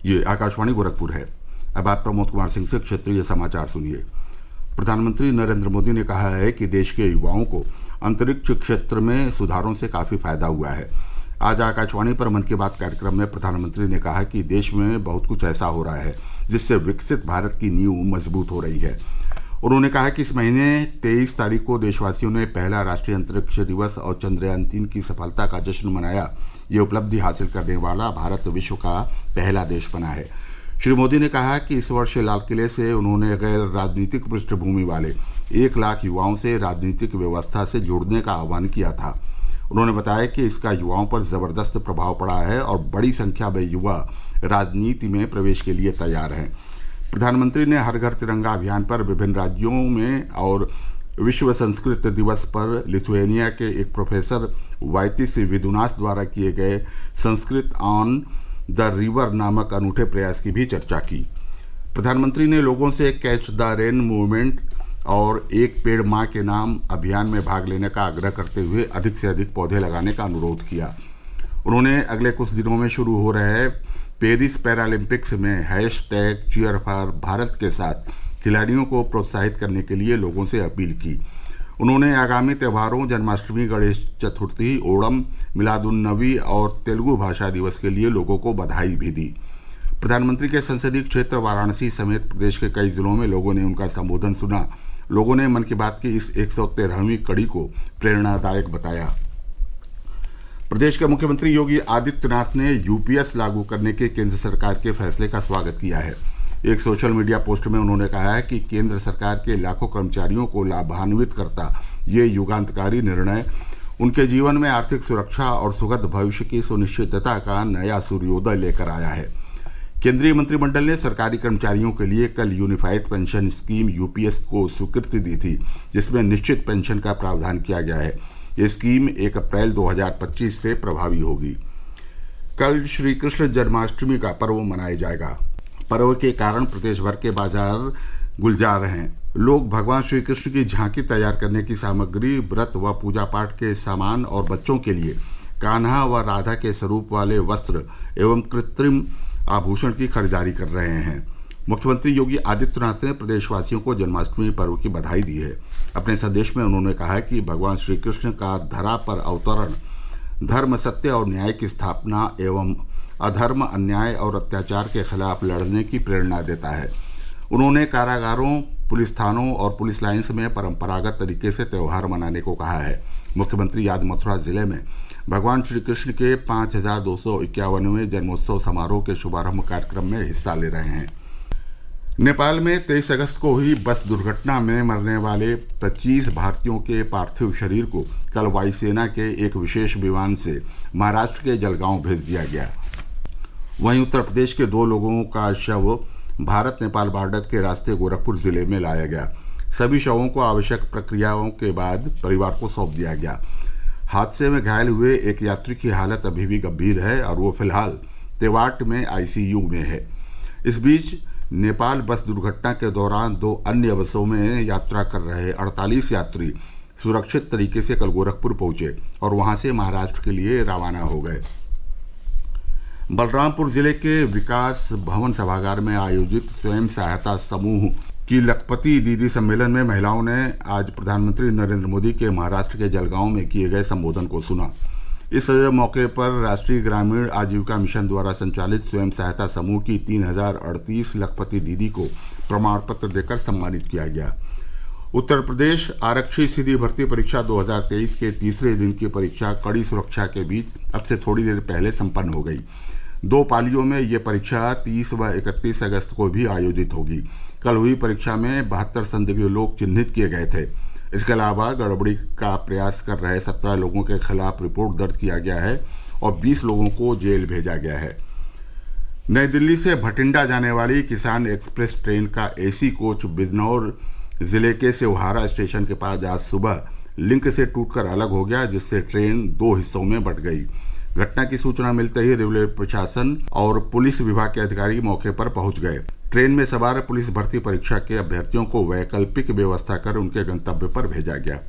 ये आकाशवाणी गोरखपुर है। अब आप प्रमोद कुमार सिंह से क्षेत्रीय समाचार सुनिए। प्रधानमंत्री नरेंद्र मोदी ने कहा है कि देश के युवाओं को अंतरिक्ष क्षेत्र में सुधारों से काफ़ी फायदा हुआ है। आज आकाशवाणी पर मन की बात कार्यक्रम में प्रधानमंत्री ने कहा कि देश में बहुत कुछ ऐसा हो रहा है जिससे विकसित भारत की नींव मजबूत हो रही है। उन्होंने कहा कि इस महीने 23 तारीख को देशवासियों ने पहला राष्ट्रीय अंतरिक्ष दिवस और चंद्रयान 3 की सफलता का जश्न मनाया। ये उपलब्धि हासिल करने वाला भारत विश्व का पहला देश बना है। श्री मोदी ने कहा कि इस वर्ष लाल किले से उन्होंने गैर राजनीतिक पृष्ठभूमि वाले 1 लाख युवाओं से राजनीतिक व्यवस्था से जुड़ने का आह्वान किया था। उन्होंने बताया कि इसका युवाओं पर ज़बरदस्त प्रभाव पड़ा है और बड़ी संख्या में युवा राजनीति में प्रवेश के लिए तैयार हैं। प्रधानमंत्री ने हर घर तिरंगा अभियान पर विभिन्न राज्यों में और विश्व संस्कृत दिवस पर लिथुआनिया के एक प्रोफेसर वाइतिस विदुनास द्वारा किए गए संस्कृत ऑन द रिवर नामक अनूठे प्रयास की भी चर्चा की। प्रधानमंत्री ने लोगों से कैच द रेन मूवमेंट और एक पेड़ माँ के नाम अभियान में भाग लेने का आग्रह करते हुए अधिक से अधिक पौधे लगाने का अनुरोध किया। उन्होंने अगले कुछ दिनों में शुरू हो रहे पेरिस पैरालंपिक्स में #cheer for भारत के साथ खिलाड़ियों को प्रोत्साहित करने के लिए लोगों से अपील की। उन्होंने आगामी त्योहारों जन्माष्टमी, गणेश चतुर्थी, ओणम, मिलादुन्नबी और तेलुगु भाषा दिवस के लिए लोगों को बधाई भी दी। प्रधानमंत्री के संसदीय क्षेत्र वाराणसी समेत प्रदेश के कई जिलों में लोगों ने उनका संबोधन सुना। लोगों ने मन की बात की इस 113वीं कड़ी को प्रेरणादायक बताया। प्रदेश के मुख्यमंत्री योगी आदित्यनाथ ने यूपीएस लागू करने के केंद्र सरकार के फैसले का स्वागत किया है। एक सोशल मीडिया पोस्ट में उन्होंने कहा है कि केंद्र सरकार के लाखों कर्मचारियों को लाभान्वित करता ये युगांतकारी निर्णय उनके जीवन में आर्थिक सुरक्षा और सुखद भविष्य की सुनिश्चितता का नया सूर्योदय लेकर आया है। केंद्रीय मंत्रिमंडल ने सरकारी कर्मचारियों के लिए कल यूनिफाइड पेंशन स्कीम यूपीएस को स्वीकृति दी थी, जिसमें निश्चित पेंशन का प्रावधान किया गया है। ये स्कीम 1 अप्रैल 2025 से प्रभावी होगी। कल श्री कृष्ण जन्माष्टमी का पर्व मनाया जाएगा। पर्व के कारण प्रदेश भर के बाजार गुलजार हैं। लोग भगवान श्री कृष्ण की झांकी तैयार करने की सामग्री, व्रत व पूजा पाठ के सामान और बच्चों के लिए कान्हा व राधा के स्वरूप वाले वस्त्र एवं कृत्रिम आभूषण की खरीदारी कर रहे हैं। मुख्यमंत्री योगी आदित्यनाथ ने प्रदेशवासियों को जन्माष्टमी पर्व की बधाई दी है। अपने संदेश में उन्होंने कहा कि भगवान श्री कृष्ण का धरा पर अवतरण धर्म, सत्य और न्याय की स्थापना एवं अधर्म, अन्याय और अत्याचार के खिलाफ लड़ने की प्रेरणा देता है। उन्होंने कारागारों, पुलिस थानों और पुलिस लाइन्स में परंपरागत तरीके से त्यौहार मनाने को कहा है। मुख्यमंत्री आज मथुरा जिले में भगवान श्री कृष्ण के 5251वें जन्मोत्सव समारोह के शुभारंभ कार्यक्रम में हिस्सा ले रहे हैं। नेपाल में 23 अगस्त को हुई बस दुर्घटना में मरने वाले 25 भारतीयों के पार्थिव शरीर को कल वायुसेना के एक विशेष विमान से महाराष्ट्र के जलगांव भेज दिया गया। वहीं उत्तर प्रदेश के 2 लोगों का शव भारत नेपाल बॉर्डर के रास्ते गोरखपुर जिले में लाया गया। सभी शवों को आवश्यक प्रक्रियाओं के बाद परिवार को सौंप दिया गया। हादसे में घायल हुए एक यात्री की हालत अभी भी गंभीर है और वो फिलहाल तेवाट में आईसीयू में है। इस बीच नेपाल बस दुर्घटना के दौरान 2 अन्य बसों में यात्रा कर रहे 48 यात्री सुरक्षित तरीके से कल गोरखपुर पहुंचे और वहां से महाराष्ट्र के लिए रवाना हो गए। बलरामपुर जिले के विकास भवन सभागार में आयोजित स्वयं सहायता समूह की लखपति दीदी सम्मेलन में महिलाओं ने आज प्रधानमंत्री नरेंद्र मोदी के महाराष्ट्र के जलगांव में किए गए संबोधन को सुना। इस मौके पर राष्ट्रीय ग्रामीण आजीविका मिशन द्वारा संचालित स्वयं सहायता समूह की 3038 लखपति दीदी को प्रमाण पत्र देकर सम्मानित किया गया। उत्तर प्रदेश आरक्षी सीधी भर्ती परीक्षा 2023 के तीसरे दिन की परीक्षा कड़ी सुरक्षा के बीच अब से थोड़ी देर पहले संपन्न हो गई। 2 पालियों में ये परीक्षा 30 व 31 अगस्त को भी आयोजित होगी। कल हुई परीक्षा में 72 संदिग्ध लोग चिन्हित किए गए थे। इसके अलावा गड़बड़ी का प्रयास कर रहे 17 लोगों के खिलाफ रिपोर्ट दर्ज किया गया है और 20 लोगों को जेल भेजा गया है। नई दिल्ली से भटिंडा जाने वाली किसान एक्सप्रेस ट्रेन का एसी कोच बिजनौर जिले के सेवहारा स्टेशन के पास आज सुबह लिंक से टूटकर अलग हो गया, जिससे ट्रेन 2 हिस्सों में बंट गई। घटना की सूचना मिलते ही रेलवे प्रशासन और पुलिस विभाग के अधिकारी मौके पर पहुंच गए। ट्रेन में सवार पुलिस भर्ती परीक्षा के अभ्यर्थियों को वैकल्पिक व्यवस्था कर उनके गंतव्य पर भेजा गया।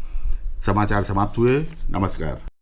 समाचार समाप्त हुए। नमस्कार।